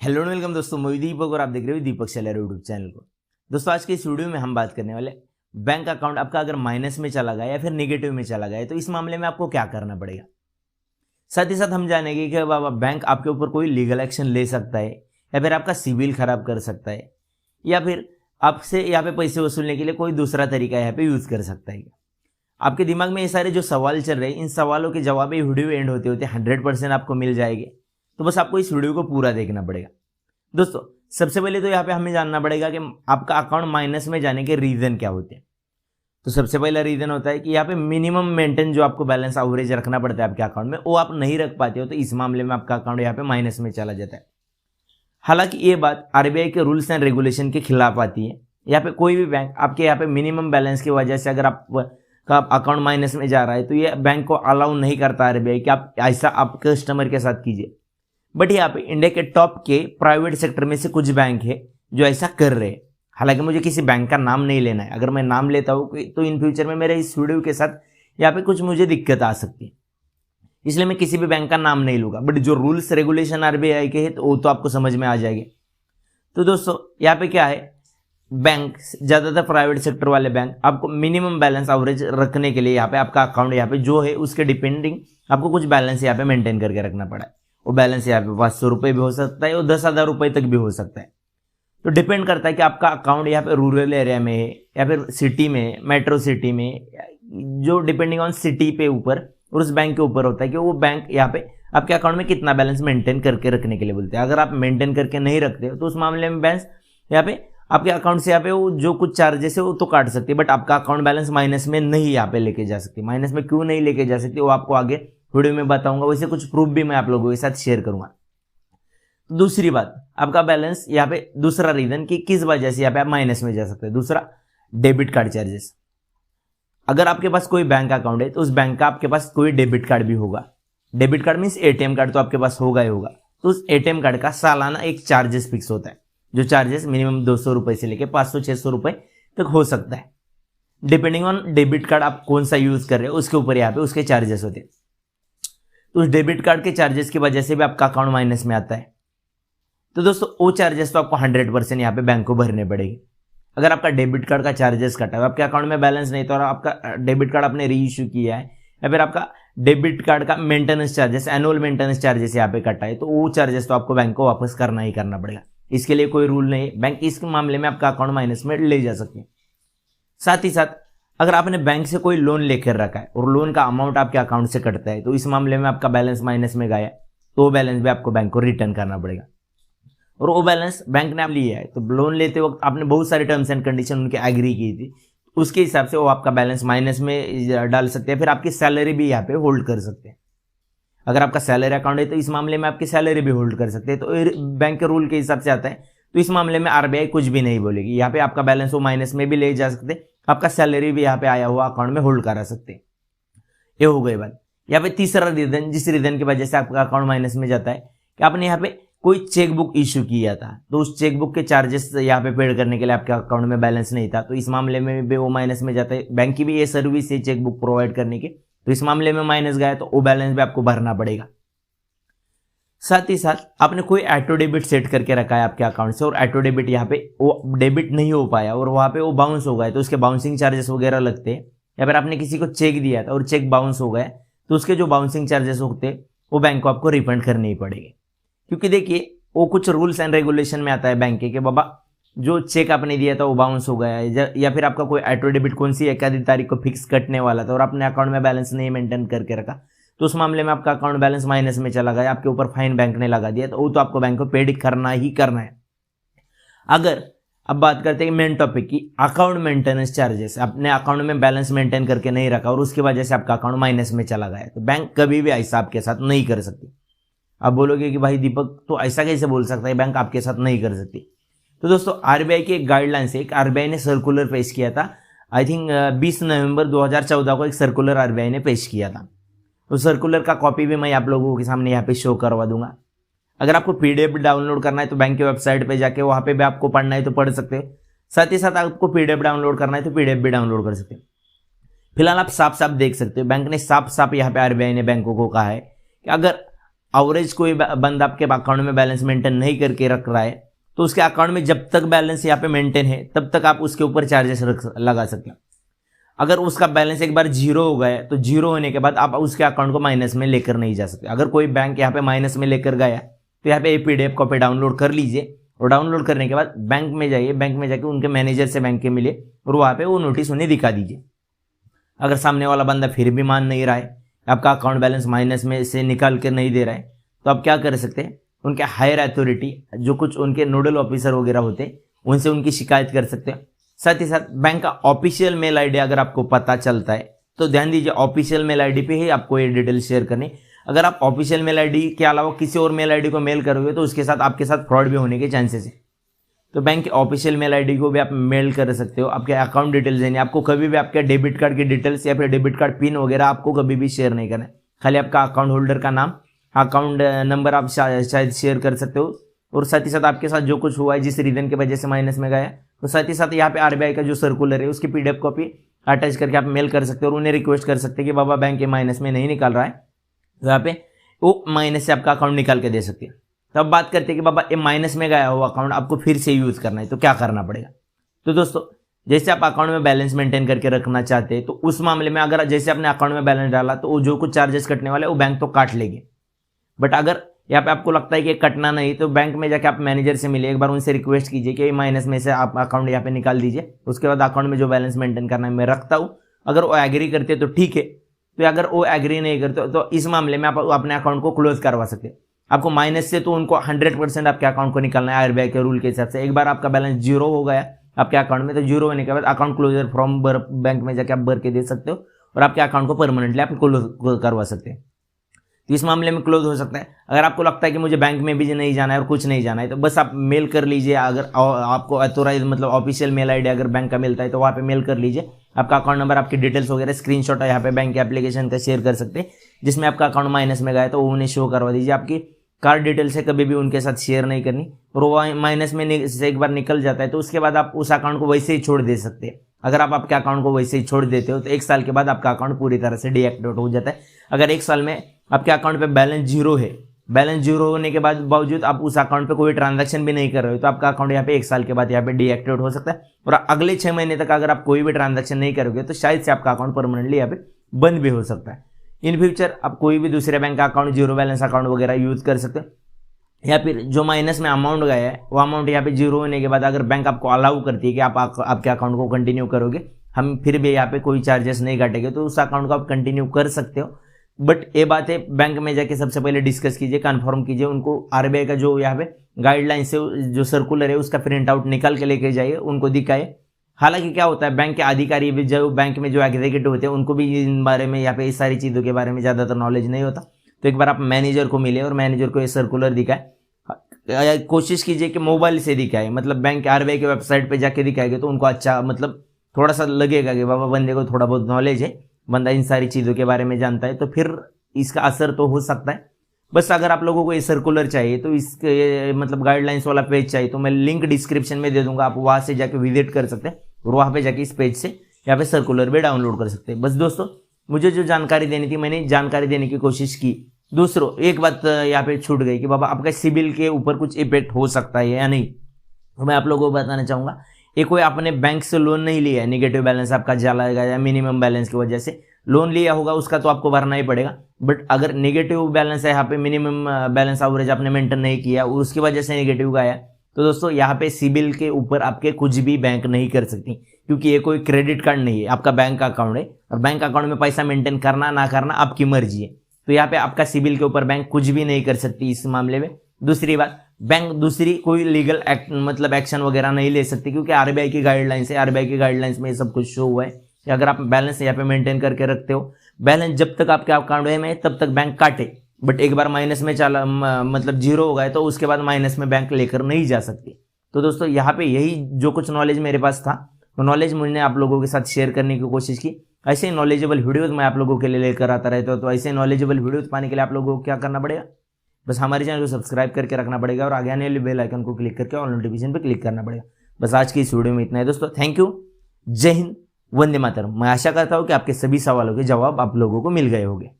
Hello and welcome दोस्तों, मैं दीपक और आप देख रहे हो दीपक सेलर यूट्यूब चैनल को। दोस्तों आज के इस वीडियो में हम बात करने वाले बैंक अकाउंट आपका अगर माइनस में चला गया या फिर नेगेटिव में चला गया तो इस मामले में आपको क्या करना पड़ेगा। साथ ही साथ हम जानेंगे कि बाबा बैंक आपके ऊपर कोई लीगल एक्शन ले सकता है या फिर आपका सिविल खराब कर सकता है या फिर आपसे यहाँ पे पैसे वसूलने के लिए कोई दूसरा तरीका यहाँ पे यूज कर सकता है। आपके दिमाग में ये सारे जो सवाल चल रहे हैं, इन सवालों के जवाब ये वीडियो एंड होते होते 100% आपको मिल जाएंगे। तो बस आपको इस वीडियो को पूरा देखना पड़ेगा। दोस्तों सबसे पहले तो यहाँ पे हमें जानना पड़ेगा कि आपका अकाउंट माइनस में जाने के रीजन क्या होते हैं। तो सबसे पहला रीजन होता है कि यहाँ पे मिनिमम मेंटेन जो आपको बैलेंस एवरेज रखना पड़ता है आपके अकाउंट में, वो आप नहीं रख पाते हो, तो इस मामले में आपका अकाउंट यहाँ पे माइनस में चला जाता है। हालांकि ये बात आरबीआई के रूल्स एंड रेगुलेशन के खिलाफ आती है। यहाँ पे कोई भी बैंक आपके यहाँ पे मिनिमम बैलेंस की वजह से अगर आपका अकाउंट माइनस में जा रहा है तो ये बैंक को अलाउ नहीं करता आरबीआई कि आप ऐसा आप कस्टमर के साथ कीजिए। बट यहाँ पे इंडिया के टॉप के प्राइवेट सेक्टर में से कुछ बैंक है जो ऐसा कर रहे हैं। हालांकि मुझे किसी बैंक का नाम नहीं लेना है, अगर मैं नाम लेता हूँ तो इन फ्यूचर में मेरे इस वीडियो के साथ यहाँ पे कुछ मुझे दिक्कत आ सकती है, इसलिए मैं किसी भी बैंक का नाम नहीं लूंगा। बट जो रूल्स रेगुलेशन आरबीआई के है तो वो तो आपको समझ में आ जाएंगे। तो दोस्तों यहाँ पे क्या है, बैंक ज्यादातर प्राइवेट सेक्टर वाले बैंक आपको मिनिमम बैलेंस एवरेज रखने के लिए यहाँ पे आपका अकाउंट यहाँ पे जो है उसके डिपेंडिंग आपको कुछ बैलेंस यहाँ पे मेंटेन करके रखना पड़ा है। वो बैलेंस यहाँ पे 500 रुपये भी हो सकता है और 10,000 रुपये तक भी हो सकता है। तो डिपेंड करता है कि आपका अकाउंट यहाँ पे रूरल एरिया में है या फिर सिटी में, मेट्रो सिटी में, जो डिपेंडिंग ऑन सिटी पे ऊपर और उस बैंक के ऊपर होता है कि वो बैंक यहाँ पे आपके अकाउंट में कितना बैलेंस मेंटेन करके रखने के लिए बोलते हैं। अगर आप मेंटेन करके नहीं रखते हो तो उस मामले में बैंक यहाँ पे आपके अकाउंट से यहाँ पे वो जो कुछ चार्जेस है वो तो काट सकती है, बट आपका अकाउंट बैलेंस माइनस में नहीं यहाँ पे लेके जा सकती। माइनस में क्यों नहीं लेके जा सकती वो आपको आगे वीडियो में बताऊंगा, वैसे कुछ प्रूफ भी मैं आप लोगों के साथ शेयर करूंगा। दूसरी बात, आपका बैलेंस यहाँ पे दूसरा रीजन कि किस वजह से यहाँ पे आप माइनस में जा सकते हैं। दूसरा, डेबिट कार्ड चार्जेस। अगर आपके पास कोई बैंक अकाउंट है तो उस बैंक का आपके पास कोई डेबिट कार्ड भी होगा। Debit card means ATM card तो आपके पास होगा ही होगा। तो उस एटीएम कार्ड का सालाना एक चार्जेस फिक्स होता है, जो चार्जेस मिनिमम 200 रुपए से लेके 500-600 रुपए तक हो सकता है, डिपेंडिंग ऑन डेबिट कार्ड आप कौन सा यूज कर रहे हो उसके ऊपर यहाँ पे उसके चार्जेस होते हैं। तो उस डेबिट कार्ड के चार्जेस की वजह से भी आपका अकाउंट माइनस में आता है। तो दोस्तों वो चार्जेस तो आपको 100% यहाँ पे बैंक को भरने पड़ेगी। अगर आपका डेबिट कार्ड का चार्जेस कटा है, आपके अकाउंट में बैलेंस नहीं तो और आपका डेबिट कार्ड आपने री इश्यू किया है या फिर आपका डेबिट कार्ड का maintenance charges, annual maintenance charges यहाँ पे कटा है, तो वो चार्जेस तो आपको बैंक को वापस करना ही करना पड़ेगा। इसके लिए कोई रूल नहीं है, बैंक इस मामले में आपका अकाउंट माइनस में ले जा सकते हैं। साथ ही साथ अगर आपने बैंक से कोई लोन लेकर रखा है और लोन का अमाउंट आपके अकाउंट से कटता है तो इस मामले में आपका बैलेंस माइनस में गया तो वो बैलेंस भी आपको बैंक को रिटर्न करना पड़ेगा। और वो बैलेंस बैंक ने आप लिया है तो लोन लेते वक्त आपने बहुत सारे टर्म्स एंड कंडीशन उनके एग्री की थी, उसके हिसाब से वो आपका बैलेंस माइनस में डाल सकते हैं। फिर आपकी सैलरी भी यहाँ पे होल्ड कर सकते हैं। अगर आपका सैलरी अकाउंट है तो इस मामले में आपकी सैलरी भी होल्ड कर सकते हैं। तो बैंक के रूल के हिसाब से आता है, तो इस मामले में आरबीआई कुछ भी नहीं बोलेगी। यहाँ पे आपका बैलेंस वो माइनस में भी ले जा सकते हैं, आपका सैलरी भी यहाँ पे आया हुआ अकाउंट में होल्ड करा सकते हैं। ये हो गई बात। यहाँ पे तीसरा रीजन, जिस रीजन की वजह से आपका अकाउंट माइनस में जाता है कि आपने यहाँ पे कोई चेकबुक इश्यू किया था तो उस चेकबुक के चार्जेस यहाँ पे पेड करने के लिए आपके अकाउंट में बैलेंस नहीं था, तो इस मामले में भी वो माइनस में जाता है। बैंक की भी ये सर्विस है चेकबुक प्रोवाइड करने की, तो इस मामले में माइनस गया तो वो बैलेंस भी आपको भरना पड़ेगा। साथ ही साथ आपने कोई ऑटो डेबिट सेट करके रखा है आपके अकाउंट से और ऑटो डेबिट यहाँ पे वो डेबिट नहीं हो पाया और वहाँ पे वो बाउंस हो गया तो उसके बाउंसिंग चार्जेस वगैरह लगते हैं। या फिर आपने किसी को चेक दिया था और चेक बाउंस हो गया तो उसके जो बाउंसिंग चार्जेस होते हैं वो बैंक को आपको रिफंड करने ही पड़ेंगे। क्योंकि देखिए वो कुछ रूल्स एंड रेगुलेशन में आता है बैंक के कि बाबा जो चेक आपने दिया था वो बाउंस हो गया है, या फिर आपका कोई ऑटो डेबिट कौन सी 1 तारीख को फिक्स कटने वाला था और आपने अकाउंट में बैलेंस नहीं मेंटेन करके रखा तो उस मामले में आपका अकाउंट बैलेंस माइनस में चला गया, आपके ऊपर फाइन बैंक ने लगा दिया, तो वो तो आपको बैंक को पेड करना ही करना है। अगर अब बात करते हैं मेन टॉपिक की, अकाउंट मेंटेनेंस चार्जेस, अपने अकाउंट में बैलेंस मेंटेन करके नहीं रखा और उसकी वजह से आपका अकाउंट माइनस में चला गया तो बैंक कभी भी ऐसा आपके साथ नहीं कर सकती। आप बोलोगे कि भाई दीपक तो ऐसा कैसे बोल सकता है, बैंक आपके साथ नहीं कर सकती। तो दोस्तों आरबीआई की एक गाइडलाइन से एक आरबीआई ने सर्कुलर पेश किया था, आई थिंक 20 नवंबर 2014 को एक सर्कुलर आरबीआई ने पेश किया था। उस सर्कुलर का कॉपी भी मैं आप लोगों के सामने यहाँ पे शो करवा दूंगा। अगर आपको पीडीएफ डाउनलोड करना है तो बैंक की वेबसाइट पे जाके वहाँ पे भी आपको पढ़ना है तो पढ़ सकते हो। साथ ही साथ आपको पीडीएफ डाउनलोड करना है तो पीडीएफ भी डाउनलोड कर सकते हो। फिलहाल आप साफ साफ देख सकते हो बैंक ने साफ साफ यहाँ पे आरबीआई ने बैंकों को कहा है कि अगर एवरेज कोई बंदा आपके अकाउंट में बैलेंस मेंटेन नहीं करके रख रहा है तो उसके अकाउंट में जब तक बैलेंस यहाँ पे मेंटेन है तब तक आप उसके ऊपर चार्जेस लगा सकते हैं। अगर उसका बैलेंस एक बार जीरो हो गया तो जीरो होने के बाद आप उसके अकाउंट को माइनस में लेकर नहीं जा सकते। अगर कोई बैंक यहाँ पे माइनस में लेकर गया तो यहाँ पे PDF कॉपी डाउनलोड कर लीजिए और डाउनलोड करने के बाद बैंक में जाइए, बैंक में जाके उनके मैनेजर से बैंक के मिले और वहाँ पे वो नोटिस उन्हें दिखा दीजिए। अगर सामने वाला बंदा फिर भी मान नहीं रहा है, आपका अकाउंट बैलेंस माइनस में से निकाल कर नहीं दे रहा है, तो आप क्या कर सकते हैं, उनके हायर अथॉरिटी जो कुछ उनके नोडल ऑफिसर वगैरह होते हैं उनसे उनकी शिकायत कर सकते हैं। साथ ही साथ बैंक का ऑफिशियल मेल आईडी अगर आपको पता चलता है तो ध्यान दीजिए ऑफिशियल मेल आईडी पे ही आपको ये डिटेल शेयर करनी। अगर आप ऑफिशियल मेल आईडी के अलावा किसी और मेल आईडी को मेल करोगे तो उसके साथ आपके साथ फ्रॉड भी होने के चांसेस है। तो बैंक के ऑफिशियल मेल आईडी को भी आप मेल कर सकते हो। आपके अकाउंट डिटेल्स यानी आपको कभी भी आपके डेबिट कार्ड की डिटेल्स या फिर डेबिट कार्ड पिन वगैरह आपको कभी भी शेयर नहीं करना है। खाली आपका अकाउंट होल्डर का नाम, अकाउंट नंबर आप शायद शेयर कर सकते हो और साथ ही साथ आपके साथ जो कुछ हुआ है जिस रीजन की वजह से माइनस में गया, तो साथ ही साथ यहाँ पे RBI का जो सर्कुलर है उसकी PDF कॉपी अटैच करके आप मेल कर सकते हो और उन्हें रिक्वेस्ट कर सकते हैं कि बाबा बैंक के माइनस में नहीं निकाल रहा है, तो यहाँ पे वो माइनस से आपका अकाउंट निकाल के दे सकते हैं। तो अब बात करते हैं कि बाबा ये माइनस में गया हुआ अकाउंट आपको फिर से यूज़ करना है तो क्या करना पड़ेगा। तो दोस्तों जैसे आप अकाउंट में बैलेंस मेंटेन करके रखना चाहते हैं तो उस मामले में अगर जैसे आपने अकाउंट में बैलेंस डाला तो वो जो कुछ चार्जेस कटने वाले वो बैंक तो काट लेंगे। बट अगर यहाँ पे आपको लगता है कि कटना नहीं तो बैंक में जाके आप मैनेजर से मिले, एक बार उनसे रिक्वेस्ट कीजिए कि माइनस में से आप अकाउंट यहाँ पे निकाल दीजिए, उसके बाद अकाउंट में जो बैलेंस मेंटेन करना है मैं रखता हूँ। अगर वो एग्री करते तो ठीक है, तो अगर वो एग्री नहीं करते तो इस मामले में आप अपने अकाउंट को क्लोज करवा सकते हैं। आपको माइनस से तो उनको 100% आपके अकाउंट को निकालना है RBI के रूल के हिसाब से। एक बार आपका बैलेंस जीरो हो गया आपके अकाउंट में तो जीरो होने के बाद अकाउंट क्लोजर फॉर्म बैंक में जाके आप भर के दे सकते हो और आपके अकाउंट को परमानेंटली आप क्लोज करवा सकते हैं। तो इस मामले में क्लोज हो सकता है। अगर आपको लगता है कि मुझे बैंक में भी नहीं जाना है और कुछ नहीं जाना है तो बस आप मेल कर लीजिए। अगर आपको अथोराइज मतलब ऑफिशियल मेल आईडी अगर बैंक का मिलता है तो वहाँ पे मेल कर लीजिए। आपका अकाउंट नंबर, आपकी डिटेल्स वगैरह स्क्रीनशॉट यहाँ पे बैंक के एप्लीकेशन का शेयर कर सकते हैं जिसमें आपका अकाउंट माइनस में गया है तो वो उन्हें शो करवा दीजिए। आपकी कार्ड डिटेल्स है कभी भी उनके साथ शेयर नहीं करनी और वो माइनस में से एक बार निकल जाता है तो उसके बाद आप उस अकाउंट को वैसे ही छोड़ दे सकते हैं। अगर आप आपके अकाउंट को वैसे ही छोड़ देते हो तो 1 साल के बाद आपका अकाउंट पूरी तरह से डीएक्टिवेट हो जाता है। अगर 1 साल में आपके अकाउंट पे बैलेंस जीरो है, बैलेंस जीरो होने के बाद बावजूद आप उस अकाउंट पे कोई ट्रांजैक्शन भी नहीं कर रहे हो तो आपका अकाउंट यहाँ पे 1 साल के बाद यहाँ पे डीएक्टिवेट हो सकता है और अगले 6 महीने तक अगर आप कोई भी ट्रांजैक्शन नहीं करोगे तो शायद से आपका अकाउंट परमानेंटली यहाँ पे बंद भी हो सकता है। इन फ्यूचर आप कोई भी दूसरे बैंक का अकाउंट, जीरो बैलेंस अकाउंट वगैरह यूज कर सकते हो या फिर जो माइनस में अमाउंट गया है वो अमाउंट यहाँ पे जीरो होने के बाद अगर बैंक आपको अलाउ करती है कि आप आपके अकाउंट को कंटिन्यू करोगे, हम फिर भी यहाँ पे कोई चार्जेस नहीं काटेंगे तो उस अकाउंट को आप कंटिन्यू कर सकते हो। बट ये बात है बैंक में जाके सबसे पहले डिस्कस कीजिए, कंफर्म कीजिए, उनको RBI का जो यहाँ पे गाइडलाइन से जो सर्कुलर है उसका प्रिंट आउट निकाल के लेके जाइए, उनको दिखाए। हालांकि क्या होता है बैंक के अधिकारी भी जो बैंक में जो एग्जीक्यूटिव होते हैं उनको भी इन बारे में यहाँ पे इस सारी चीज़ों के बारे में ज़्यादातर नॉलेज नहीं होता। तो एक बार आप मैनेजर को मिले और मैनेजर को ये सर्कुलर दिखाए। कोशिश कीजिए कि मोबाइल से दिखाए, मतलब बैंक RBI के वेबसाइट पे जाके दिखाएंगे तो उनको अच्छा मतलब थोड़ा सा लगेगा कि बाबा बंदे को थोड़ा बहुत नॉलेज है, बंदा इन सारी चीज़ों के बारे में जानता है, तो फिर इसका असर तो हो सकता है। बस अगर आप लोगों को ये सर्कुलर चाहिए तो इसके मतलब गाइडलाइंस वाला पेज चाहिए तो मैं लिंक डिस्क्रिप्शन में दे दूंगा, आप वहाँ से जाके विजिट कर सकते हैं और वहाँ पे जाके इस पेज से यहाँ पे सर्कुलर भी डाउनलोड कर सकते हैं। बस दोस्तों मुझे जो जानकारी देनी थी मैंने जानकारी देने की कोशिश की। दूसरों एक बात यहाँ पे छूट गई कि बाबा आपका सिबिल के ऊपर कुछ इफेक्ट हो सकता है या नहीं, तो मैं आप लोगों को बताना चाहूँगा। ये कोई आपने बैंक से लोन नहीं लिया है, निगेटिव बैलेंस आपका चलाएगा या मिनिमम बैलेंस की वजह से लोन लिया होगा उसका तो आपको भरना ही पड़ेगा। बट अगर नेगेटिव बैलेंस है, यहाँ पे मिनिमम बैलेंस एवरेज आपने मेंटेन नहीं किया और उसकी वजह से नेगेटिव गया, तो दोस्तों यहाँ पे सिबिल के ऊपर आपके कुछ भी बैंक नहीं कर सकती, क्योंकि ये कोई क्रेडिट कार्ड नहीं है, आपका बैंक अकाउंट है और बैंक अकाउंट में पैसा मेंटेन करना ना करना आपकी मर्जी है। तो यहाँ पे आपका सिबिल के ऊपर बैंक कुछ भी नहीं कर सकती इस मामले में। दूसरी बात, बैंक दूसरी कोई लीगल मतलब एक्शन वगैरह नहीं ले सकती, क्योंकि RBI की गाइडलाइंस है। RBI की गाइडलाइंस में ये सब कुछ शो हुआ है कि अगर आप बैलेंस यहाँ पे मेंटेन करके रखते हो, बैलेंस जब तक आपके अकाउंट में तब तक बैंक काटे, बट एक बार माइनस में चला मतलब जीरो हो गए तो उसके बाद माइनस में बैंक लेकर नहीं जा सकती। तो दोस्तों यहाँ पे यही जो कुछ नॉलेज मेरे पास था वो नॉलेज मैंने आप लोगों के साथ शेयर करने की कोशिश की। ऐसे ही नॉलेजेबल वीडियोज़ मैं आप लोगों के लिए लेकर आता रहता हूँ। तो ऐसे नॉलेजेबल वीडियोज़ पाने के लिए आप लोगों को क्या करना पड़ेगा, बस हमारे चैनल को सब्सक्राइब करके रखना पड़ेगा और आगे आने वाले बेल आइकन को क्लिक करके ऑल नोटिफिकेशन पर क्लिक करना पड़ेगा। बस आज की इस वीडियो में इतना है दोस्तों। थैंक यू, जय हिंद, वंदे मातरम। मैं आशा करता हूँ कि आपके सभी सवालों के जवाब आप लोगों को मिल गए होंगे।